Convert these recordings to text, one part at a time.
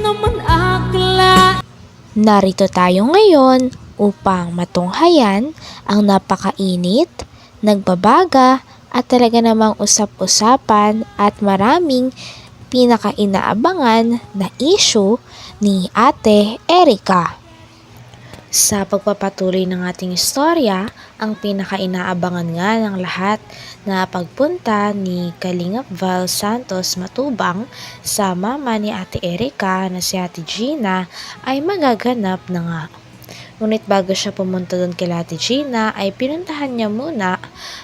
naman akla. Narito tayo ngayon upang matunghayan ang napakainit, nagbabaga at talaga namang usap-usapan at maraming pinakainaabangan na issue ni Ate Erica. Sa pagpapatuloy ng ating istorya, ang pinakainaabangan nga ng lahat na pagpunta ni Kalingap Val Santos Matubang sa mama ni Ate Erica na si Ate Gina ay magaganap na nga. Ngunit bago siya pumunta doon kay Ate Gina ay pinuntahan niya muna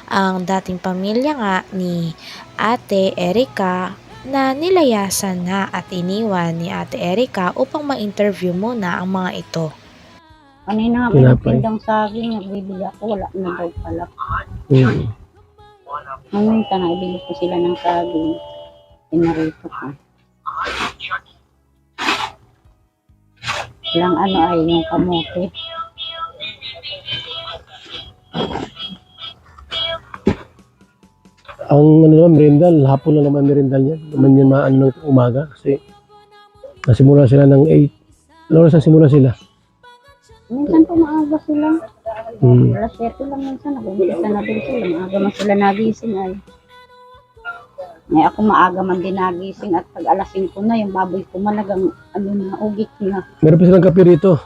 ang dating pamilya nga ni Ate Erica na nilayasan na at iniwan ni Ate Erica upang ma-interview muna ang mga ito. Kanina nga may nagtindang saging, nagbibili ako, wala na daw pala. Maminta na, ibili ko sila ng saging. Pinarito ko. Walang ano ay yung kamote. Ang ano naman, merindal, hapon na naman merindal niya. Naman yan maano ng umaga kasi nasimula sila ng 8. Ano oras nasimula sila? Minsan po maaga sila. Alas 7 lang minsan, nag-umpisa na din sila. Maaga man sila nagising ay. Ay ako maaga man din nagising at pag alas 5 na, yung baboy ko managang ano na, ugit na. Meron pa silang kape rito.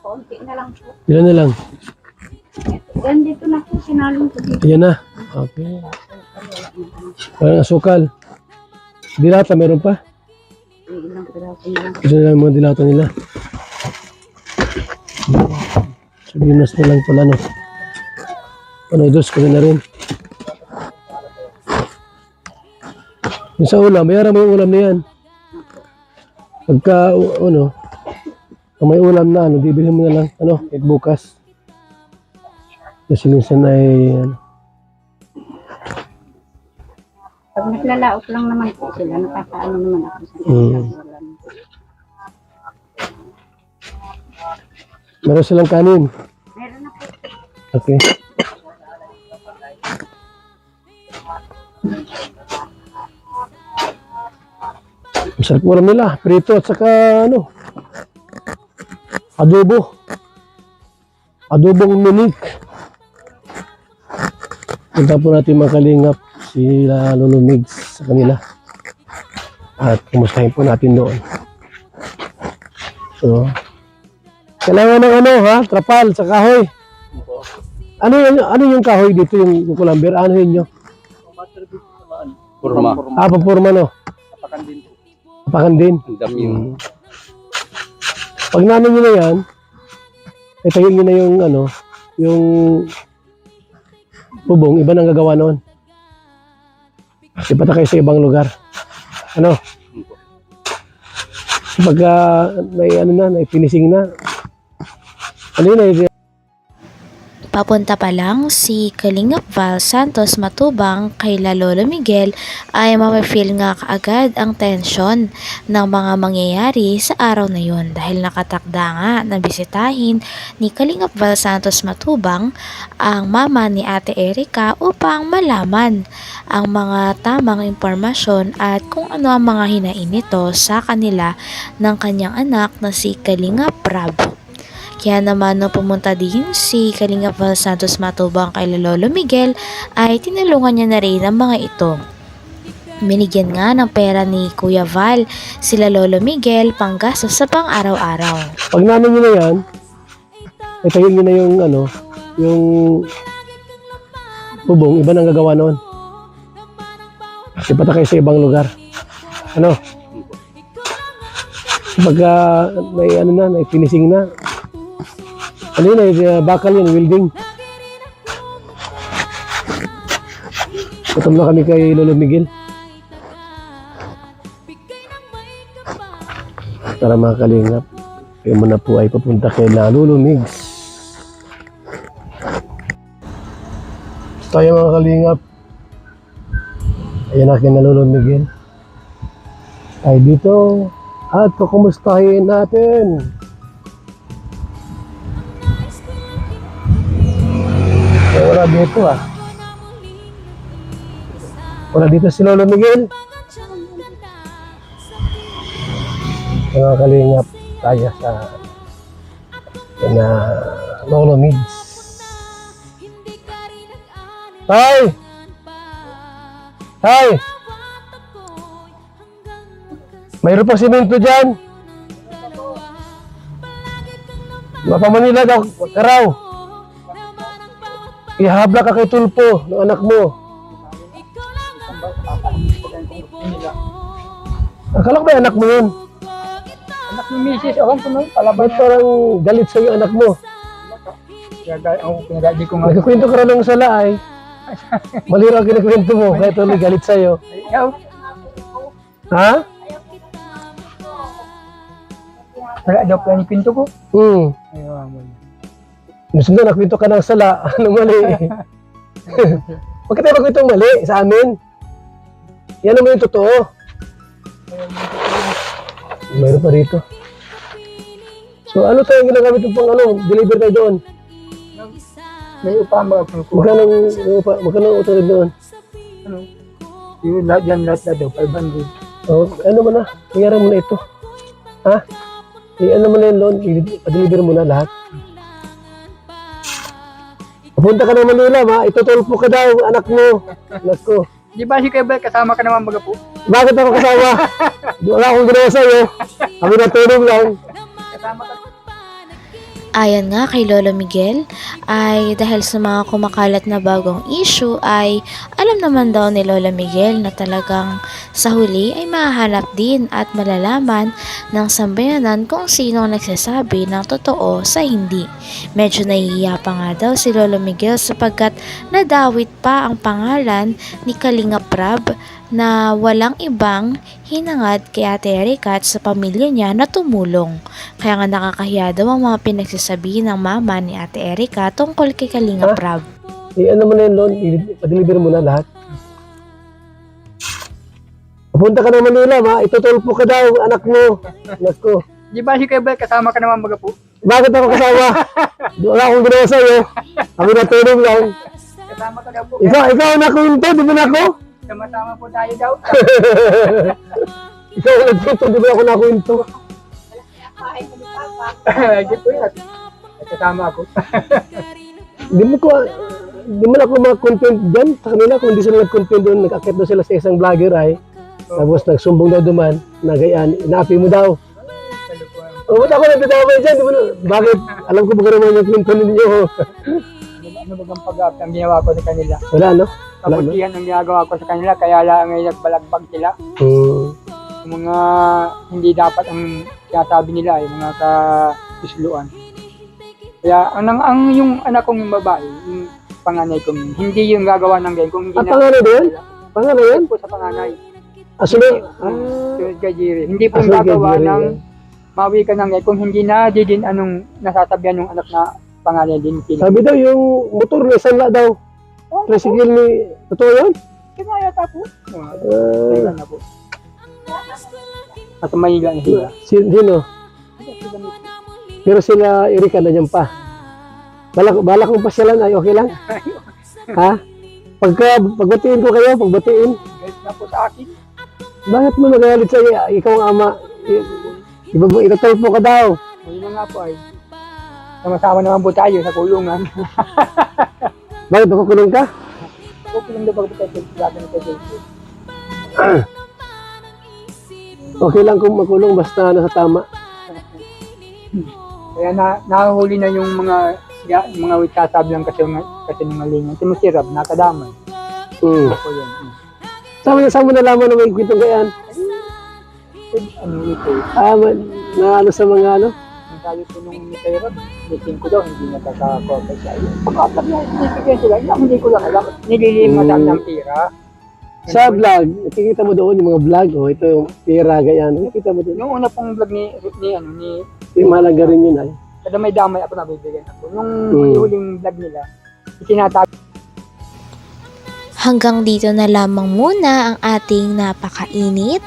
Kaunti na lang po. Ilan na lang? Yan dito na po, sinalong ko dito. Ayan na. Okay. Walang asukal. Dilata meron pa? Ilang piraso na lang. Isa na lang mga dilata nila. Sabinas na lang pala, no? Noodles ko na rin. Yung sa ulam, mayara mo yung ulam na yan. Pagka, ano, kung may ulam na, ano, bibili mo na lang, ano, kahit bukas. Kasi minsan ay, ano. Pag naglalaot lang naman po sila, nakakaano naman ako sa ulam. Meron silang kanin. Meron na po. Okay. Masarap ulam nila. Prito at saka ano. Adobo. Adobong minik. Punta po natin mga kalingap sila Lolo Migs sa kanila. At kumustahin po natin doon. So, kailangan ng ano ha, trapal sa kahoy. Ano yung kahoy dito, yung kulamber? Ano yun nyo? Purma. Papurma no? Apakan din po. Apakan din. Ang dami yun. Pag namin nyo na yan, itayin nyo na yung ano, yung bubong, iba nang gagawa noon. Ipata kayo sa ibang lugar. Ano? Pagka may ano na, may finishing na, ano yun ay Papunta pa lang si Kalingap Val Santos Matubang kay Lolo Miguel ay mapifeel nga kaagad ang tensyon ng mga mangyayari sa araw na yun dahil nakatakda nga na bisitahin ni Kalingap Val Santos Matubang ang mama ni Ate Erica upang malaman ang mga tamang impormasyon at kung ano ang mga hinain nito sa kanila ng kanyang anak na si Kalingap Rab. Kaya naman nung pumunta din si Kalingap Val Santos Matubang kay Lolo Miguel ay tinulungan niya na rin ang mga ito. Binigyan nga ng pera ni Kuya Val sila Lolo Miguel panggastos sa pang-araw-araw. pag namin nyo na yan, itayin nyo na yung ano, yung bubong, iba nang gagawa noon. Ipata kayo sa ibang lugar. Ano? Pagka may ano na, may finishing na, ano yun ay bakal yun, welding. Gutom na kami kay Lolo Miguel. Tara mga kalingap, kayo muna po ay papunta kay Lolo Migs. Tayo mga kalingap. Ayan akin na Lolo Miguel. Ay dito at kukumustahin natin. Wala dito ah. Wala dito si Lolo Miguel. mga kalingap tayo sa na Lolo Migs. Tay! Tay! Mayroon pa simento dyan. Mapamanila daw, karaw. Ihabla ka kay Tulpo, ng anak mo. Akala ko ba anak mo yun? Anak ni Mrs. Awan ko nun, palabas. Ba't parang galit sa'yo anak mo? Pinagaji ko nga. Nagkakwento ka rin ng sala ay. Mali raw kinakwento mo, kaya tuloy galit sa'yo. Ayaw. Ha? Wala daw pala ni pinto ko. Ayaw mo. Gusto na, nakwento ka ng sala. Ano mali? Huwag ka tayo magkwento ng mali sa amin. Yan naman yung totoo. Mayroon pa rito. So ano tayo ginagamit yung pang ano, deliver tayo doon? May upa mga pangkuha. Magkano ang utang doon? Ano? Yung lahat yan, lahat na daw, 500. Oh, ano mo na? Nangyari mo na ito. Ha? Ano mo na yung loan? I-deliver mo na lahat. Papunta ka ng Manila, ma. Itutulpo ka daw, anak mo. Anak ko. Di ba si Kebel, kasama ka naman mga po? Bakit ako kasama? Wala akong ginawa sa'yo. Kami natulong lang. Kasama ka. Ayon nga kay Lolo Miguel ay dahil sa mga kumakalat na bagong issue ay alam naman daw ni Lolo Miguel na talagang sa huli ay mahanap din at malalaman ng sambayanan kung sino ang nagsasabi ng totoo sa hindi. Medyo nahihiya pa nga daw si Lolo Miguel sapagkat nadawit pa ang pangalan ni Kalinga Prab na walang ibang hinangad kay Ate Erica at sa pamilya niya na tumulong. Kaya nga nakakahiya daw ang mga pinagsasabi ng mama ni Ate Erica tungkol kay Kalinga Prab. Ano mo na yung loan? I-deliver mo na lahat. Papunta ka ng Manila, ma. Itutulpo ka daw, anak mo. Anak ko. Di ba si Kebel, kasama ka naman mga po? Bakit ako kasama? Wala akong ginawa sa'yo. Kami natulong lang. Kasama ka daw po. Ikaw anak ko yun to, di ba na ako? Sama-sama po tayo daw. Ikaw anak ko yun, di ba ako nakwento? Di po yan. Kasama ako. Di mo ako mag-content dyan sa kanila kung hindi sila nag-content doon, nag-akit doon sila sa isang vlogger ay. Tapos nagsumbong daw duman, nagayaan, inaapi mo daw. O, ba't ako nagtatawag dyan? Di mo na, bakit? Alam ko ba naman yung kwento ninyo? Ano ba ang pag-up ang ginawa ko sa kanila? Wala, no? Wala, no? Kabutihan ang ginagawa ko sa kanila, kaya lang ay nagbalagbag sila. Yung mga hindi dapat ang sinasabi nila, yung mga kapisluan. Kaya ang yung anak kong yung babae, yung panganay ko, hindi yung gagawa ng ganyan. Kung hindi panganay din? Panganay yan? Po sa panganay. Sunod Kay Jerry. Hindi po gagawa ng mawi ka ng ganyan. Kung hindi na, di din anong nasasabihan ng anak na panganay din. Sabi daw yung motor ni Sanla daw. Tricycle ni... Totoo yun? Kaya yata po. Kaya na po. At Manila na sila. Sino? Pero sila Erika na dyan pa. Balak kong pasyalan ay okay lang? Ha? Pagbatiin ko kayo, pagbatiin. Guys na po sa akin. Bakit mo nagalit sa ikaw ang ama? Itatulpo ka daw. Ngayon na nga po ay sama-sama naman po tayo sa kulungan. Bakit nakukulong ka? Okay lang daw pag tayo lagi na tayo. Okay lang kung makulong basta nasa tama. Kaya nahuli na yung mga witsasab lang kasi ng malingan. Simusirap, nakadamay. Ako yan. Saan mo nalaman na may kwentong gayan? Ano ito? Na ano sa mga ano? Ang sabi ko nung Mikairab, lising ko daw, hindi nakaka-copy siya. Pagkakap na, hindi sila. Hindi ko lang alam. Nililimatan ng tira. Sa vlog, nakikita mo doon yung mga vlog. Oh, ito yung pera, gayan. Nakikita mo doon. Nung una pong vlog ni Yung mahalaga rin yun ay. kada may damay ako nabibigyan ako. Nung huling vlog nila, itinatabi. Hanggang dito na lamang muna ang ating napakainit,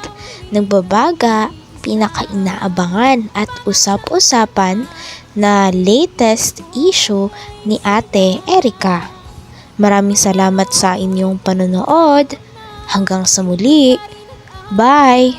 nagbabaga, pinakainaabangan at usap-usapan na latest issue ni Ate Erica. Maraming salamat sa inyong panonood. Hanggang sa muli. Bye!